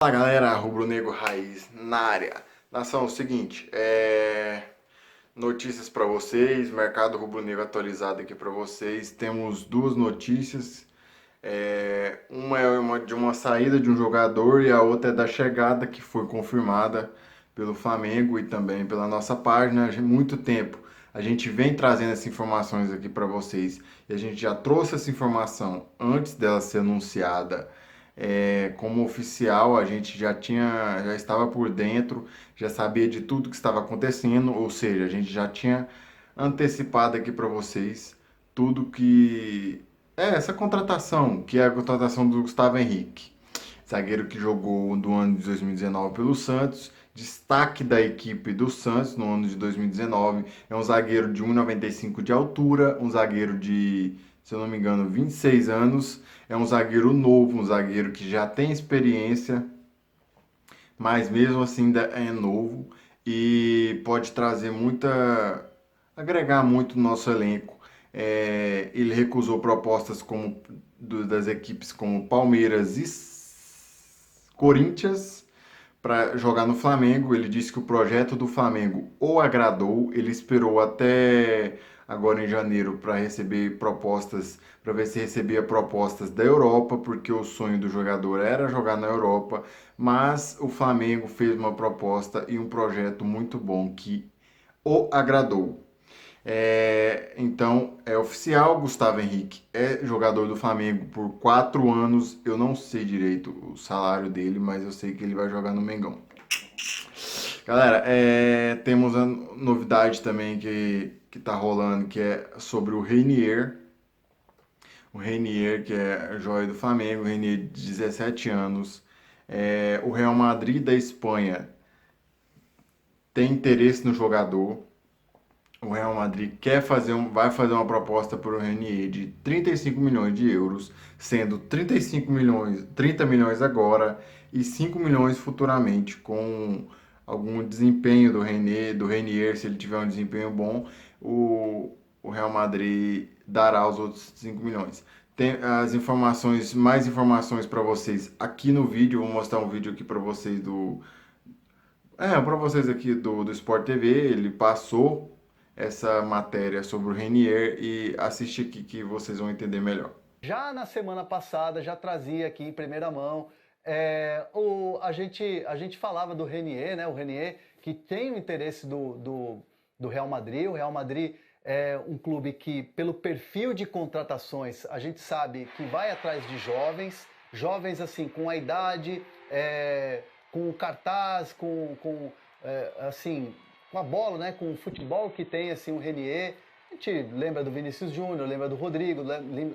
Fala galera, Rubro Negro Raiz na área. Nação, é o seguinte, notícias para vocês, mercado Rubro Negro atualizado aqui para vocês. Temos duas notícias, uma é de uma saída de um jogador e a outra é da chegada que foi confirmada pelo Flamengo e também pela nossa página há muito tempo. A gente vem trazendo essas informações aqui para vocês e a gente já trouxe essa informação antes dela ser anunciada como oficial. A gente já estava por dentro, já sabia de tudo que estava acontecendo, ou seja, a gente já tinha antecipado aqui para vocês tudo que essa contratação, que é a contratação do Gustavo Henrique, zagueiro que jogou do ano de 2019 pelo Santos, destaque da equipe do Santos no ano de 2019, é um zagueiro de 1,95 de altura, um zagueiro de, se eu não me engano, 26 anos, é um zagueiro novo, um zagueiro que já tem experiência, mas mesmo assim ainda é novo e pode trazer agregar muito no nosso elenco. Ele recusou propostas das equipes como Palmeiras e Corinthians para jogar no Flamengo. Ele disse que o projeto do Flamengo o agradou. Ele esperou até agora em janeiro para receber propostas, para ver se recebia propostas da Europa, porque o sonho do jogador era jogar na Europa, mas o Flamengo fez uma proposta e um projeto muito bom que o agradou. Então é oficial, Gustavo Henrique é jogador do Flamengo por 4 anos. Eu não sei direito o salário dele, mas eu sei que ele vai jogar no Mengão. Galera, temos a novidade também que tá rolando, que é sobre o Reinier. O Reinier, que é joia do Flamengo, o Reinier de 17 anos. O Real Madrid da Espanha tem interesse no jogador. O Real Madrid vai fazer uma proposta para o Renier de 35 milhões de euros, sendo 30 milhões agora e 5 milhões futuramente, com algum desempenho do Renier, se ele tiver um desempenho bom, o Real Madrid dará os outros 5 milhões. Tem mais informações para vocês aqui no vídeo. Vou mostrar um vídeo aqui para vocês para vocês aqui do Sport TV. Ele passou essa matéria sobre o Renier e assiste aqui que vocês vão entender melhor. Já na semana passada, já trazia aqui em primeira mão, a gente falava do Renier, né? O Renier que tem o interesse do Real Madrid. O Real Madrid é um clube que, pelo perfil de contratações, a gente sabe que vai atrás de jovens assim, com a idade, com o cartaz, assim, com a bola, né, com o futebol que tem assim, o Renier. A gente lembra do Vinícius Júnior, lembra do Rodrigo,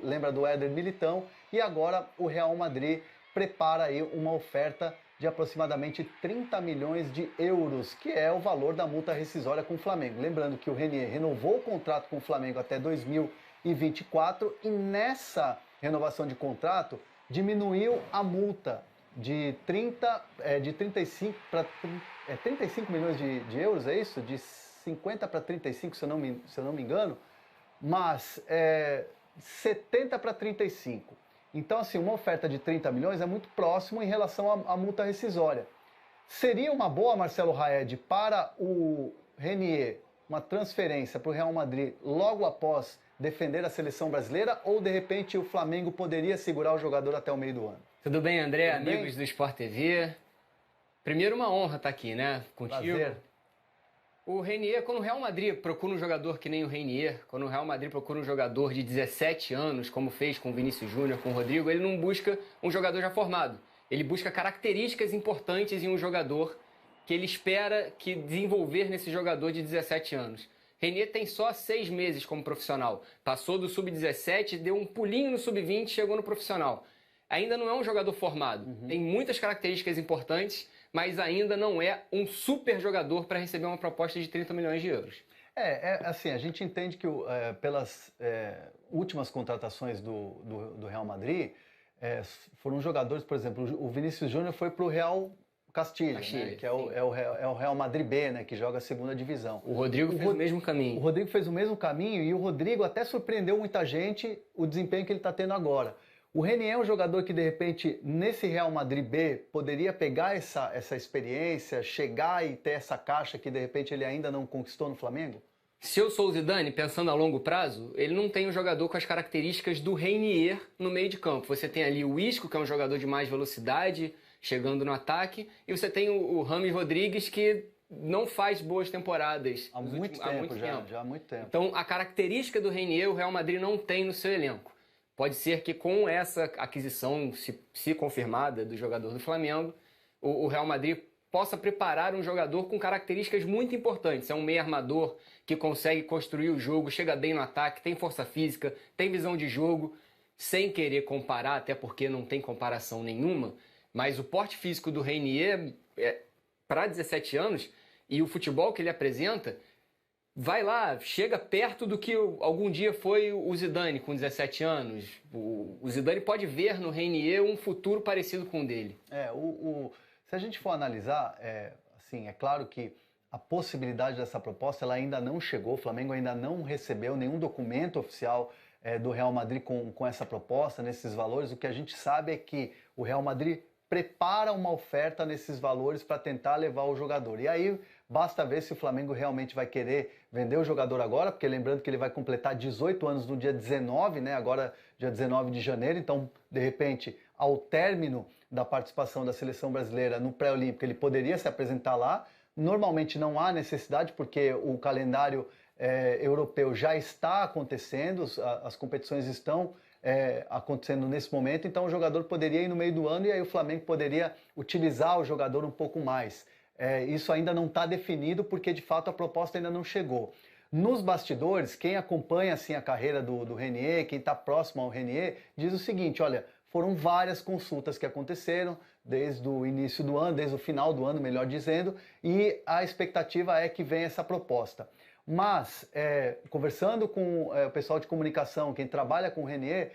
lembra do Éder Militão, e agora o Real Madrid prepara aí uma oferta de aproximadamente 30 milhões de euros, que é o valor da multa rescisória com o Flamengo. Lembrando que o Renier renovou o contrato com o Flamengo até 2024 e nessa renovação de contrato diminuiu a multa de 35 para 35 milhões de euros, é isso? De 50 para 35, se eu não me engano, mas 70 para 35. Então, assim, uma oferta de 30 milhões é muito próximo em relação à multa rescisória. Seria uma boa, Marcelo Raed, para o Renier, uma transferência para o Real Madrid logo após defender a seleção brasileira, ou de repente o Flamengo poderia segurar o jogador até o meio do ano? Tudo bem, André? Tudo bem? Amigos do Sport TV. Primeiro, uma honra estar aqui, né? Contigo. Prazer. O Renier, quando o Real Madrid procura um jogador que nem o Renier, quando o Real Madrid procura um jogador de 17 anos, como fez com o Vinícius Júnior, com o Rodrigo, ele não busca um jogador já formado. Ele busca características importantes em um jogador que ele espera que desenvolver nesse jogador de 17 anos. Renier tem só 6 meses como profissional. Passou do sub-17, deu um pulinho no sub-20, chegou no profissional. Ainda não é um jogador formado. Tem muitas características importantes, mas ainda não é um super jogador para receber uma proposta de 30 milhões de euros. Assim, a gente entende que pelas últimas contratações do Real Madrid, foram jogadores, por exemplo, o Vinícius Júnior foi para o Real Castilho, né, que é o Real Madrid B, né, que joga a segunda divisão. O Rodrigo fez o mesmo caminho. O Rodrigo fez o mesmo caminho e o Rodrigo até surpreendeu muita gente o desempenho que ele está tendo agora. O Renier é um jogador que, de repente, nesse Real Madrid B, poderia pegar essa experiência, chegar e ter essa caixa que, de repente, ele ainda não conquistou no Flamengo? Se eu sou o Zidane, pensando a longo prazo, ele não tem um jogador com as características do Renier no meio de campo. Você tem ali o Isco, que é um jogador de mais velocidade, chegando no ataque, e você tem o Rames Rodrigues, que não faz boas temporadas Há muito tempo. Já há muito tempo. Então, a característica do Renier, o Real Madrid não tem no seu elenco. Pode ser que com essa aquisição, se confirmada, do jogador do Flamengo, o Real Madrid possa preparar um jogador com características muito importantes. É um meio armador que consegue construir o jogo, chega bem no ataque, tem força física, tem visão de jogo, sem querer comparar, até porque não tem comparação nenhuma, mas o porte físico do Renier, para 17 anos, e o futebol que ele apresenta, vai lá, chega perto do que algum dia foi o Zidane com 17 anos. O Zidane pode ver no Renier um futuro parecido com o dele. Se a gente for analisar, assim, é claro que a possibilidade dessa proposta ela ainda não chegou, o Flamengo ainda não recebeu nenhum documento oficial do Real Madrid com essa proposta, nesses valores. O que a gente sabe é que o Real Madrid prepara uma oferta nesses valores para tentar levar o jogador. E aí basta ver se o Flamengo realmente vai querer vender o jogador agora, porque lembrando que ele vai completar 18 anos no dia 19, né? Agora dia 19 de janeiro, então de repente ao término da participação da seleção brasileira no pré-olímpico ele poderia se apresentar lá. Normalmente não há necessidade porque o calendário europeu já está acontecendo, as competições estão acontecendo nesse momento, então o jogador poderia ir no meio do ano e aí o Flamengo poderia utilizar o jogador um pouco mais. Isso ainda não está definido porque de fato a proposta ainda não chegou. Nos bastidores, quem acompanha assim, a carreira do Renier, quem está próximo ao Renier, diz o seguinte, olha, foram várias consultas que aconteceram desde o início do ano, desde o final do ano, melhor dizendo, e a expectativa é que venha essa proposta. Mas, conversando com o pessoal de comunicação, quem trabalha com o Renier,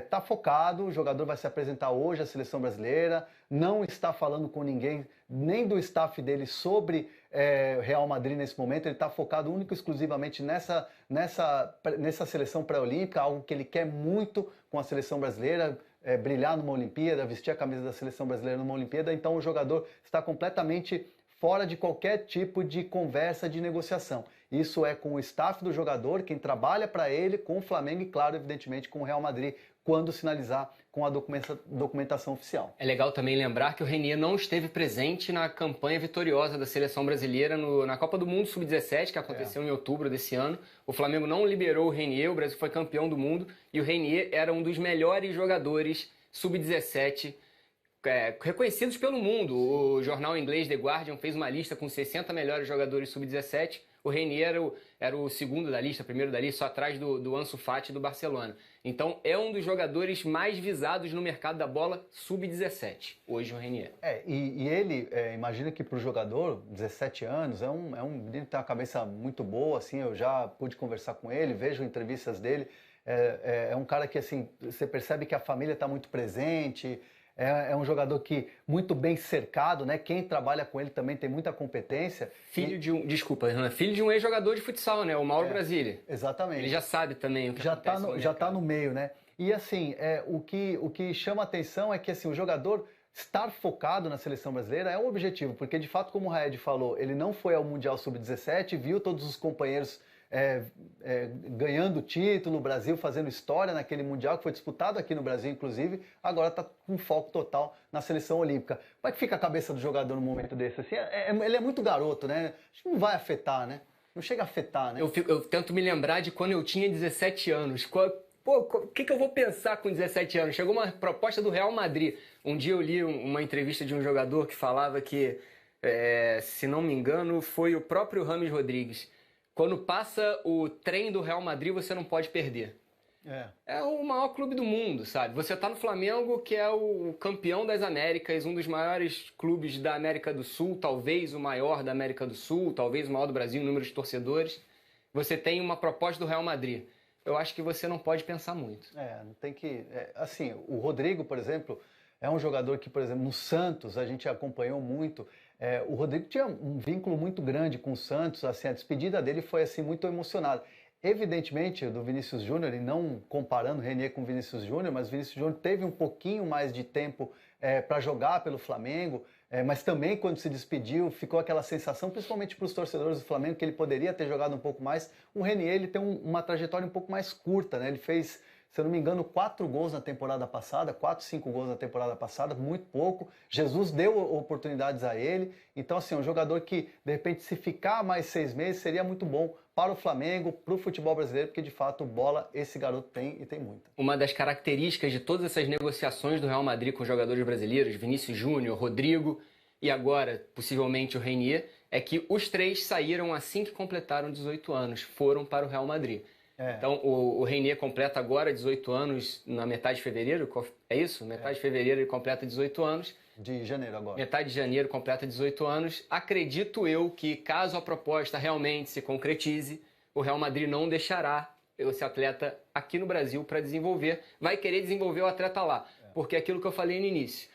está focado, o jogador vai se apresentar hoje à seleção brasileira, não está falando com ninguém, nem do staff dele sobre Real Madrid nesse momento, ele está focado único e exclusivamente nessa seleção pré-olímpica, algo que ele quer muito com a seleção brasileira, brilhar numa Olimpíada, vestir a camisa da seleção brasileira numa Olimpíada, então o jogador está completamente fora de qualquer tipo de conversa, de negociação. Isso é com o staff do jogador, quem trabalha para ele, com o Flamengo e, claro, evidentemente, com o Real Madrid, quando sinalizar com a documentação oficial. É legal também lembrar que o Renier não esteve presente na campanha vitoriosa da seleção brasileira na Copa do Mundo Sub-17, que aconteceu em outubro desse ano. O Flamengo não liberou o Renier, o Brasil foi campeão do mundo, e o Renier era um dos melhores jogadores Sub-17 reconhecidos pelo mundo. O jornal inglês The Guardian fez uma lista com 60 melhores jogadores Sub-17. O Renier era o segundo da lista, primeiro da lista, só atrás do Ansu Fati do Barcelona. Então é um dos jogadores mais visados no mercado da bola Sub-17, hoje o Renier. E ele, imagina que para o jogador, 17 anos, é um menino que tem uma cabeça muito boa, assim, eu já pude conversar com ele, vejo entrevistas dele, é um cara que assim, você percebe que a família está muito presente. É um jogador que muito bem cercado, né? Quem trabalha com ele também tem muita competência. Filho de um ex-jogador de futsal, né? O Mauro Brasília. Exatamente. Ele já sabe também o que já acontece já está no meio, né? E assim, o que chama atenção é que assim, o jogador estar focado na seleção brasileira é um objetivo, porque de fato, como o Raed falou, ele não foi ao Mundial Sub-17, viu todos os companheiros ganhando título, o Brasil fazendo história naquele Mundial que foi disputado aqui no Brasil, inclusive, agora está com foco total na seleção olímpica. Como é que fica a cabeça do jogador num momento desse? Assim, ele é muito garoto, né? Acho que não vai afetar, né? Não chega a afetar, né? Eu tento me lembrar de quando eu tinha 17 anos. O que eu vou pensar com 17 anos? Chegou uma proposta do Real Madrid. Um dia eu li uma entrevista de um jogador que falava que, se não me engano, foi o próprio Rames Rodrigues. Quando passa o trem do Real Madrid, você não pode perder. É o maior clube do mundo, sabe? Você tá no Flamengo, que é o campeão das Américas, um dos maiores clubes da América do Sul, talvez o maior da América do Sul, talvez o maior do Brasil em número de torcedores. Você tem uma proposta do Real Madrid. Eu acho que você não pode pensar muito. Não tem que... assim, o Rodrigo, por exemplo, é um jogador que, por exemplo, no Santos, a gente acompanhou muito. O Rodrigo tinha um vínculo muito grande com o Santos, assim, a despedida dele foi assim, muito emocionada. Evidentemente, do Vinícius Júnior, e não comparando o Renier com o Vinícius Júnior, mas o Vinícius Júnior teve um pouquinho mais de tempo para jogar pelo Flamengo, mas também quando se despediu ficou aquela sensação, principalmente para os torcedores do Flamengo, que ele poderia ter jogado um pouco mais. O Renier ele tem uma trajetória um pouco mais curta, né? Ele fez, se eu não me engano, 4 gols na temporada passada, 4, 5 gols na temporada passada, muito pouco. Jesus deu oportunidades a ele. Então, assim, um jogador que, de repente, se ficar mais 6 meses, seria muito bom para o Flamengo, para o futebol brasileiro, porque, de fato, bola esse garoto tem e tem muita. Uma das características de todas essas negociações do Real Madrid com os jogadores brasileiros, Vinícius Júnior, Rodrigo e agora, possivelmente, o Renier, é que os 3 saíram assim que completaram 18 anos, foram para o Real Madrid. Então, o Renier completa agora 18 anos na metade de fevereiro, é isso? Metade de fevereiro ele completa 18 anos. De janeiro agora. Metade de janeiro completa 18 anos. Acredito eu que, caso a proposta realmente se concretize, o Real Madrid não deixará esse atleta aqui no Brasil para desenvolver. Vai querer desenvolver o atleta lá. Porque é aquilo que eu falei no início.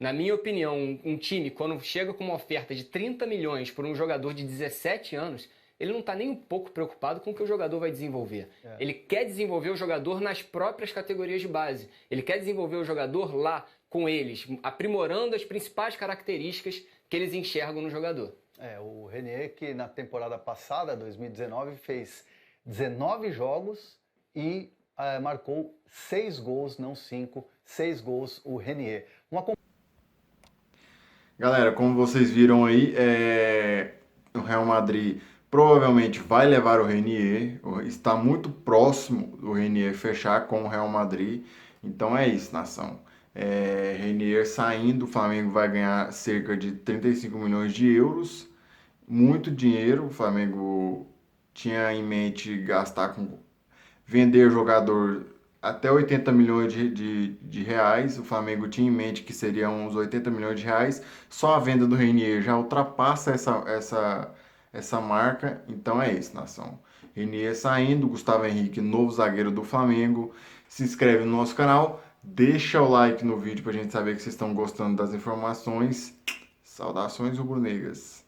Na minha opinião, um time, quando chega com uma oferta de 30 milhões por um jogador de 17 anos... ele não está nem um pouco preocupado com o que o jogador vai desenvolver. Ele quer desenvolver o jogador nas próprias categorias de base. Ele quer desenvolver o jogador lá, com eles, aprimorando as principais características que eles enxergam no jogador. O Renier, que na temporada passada, 2019, fez 19 jogos e marcou 6 gols, não 5, 6 gols o Renier. Galera, como vocês viram aí, o Real Madrid provavelmente vai levar o Renier, está muito próximo do Renier fechar com o Real Madrid, então é isso, nação. Renier saindo, o Flamengo vai ganhar cerca de 35 milhões de euros, muito dinheiro. O Flamengo tinha em mente gastar vender jogador até 80 milhões de reais. O Flamengo tinha em mente que seriam uns 80 milhões de reais. Só a venda do Renier já ultrapassa essa marca. Então é isso, nação. Renier saindo, Gustavo Henrique, novo zagueiro do Flamengo. Se inscreve no nosso canal, deixa o like no vídeo pra gente saber que vocês estão gostando das informações. Saudações rubro-negras.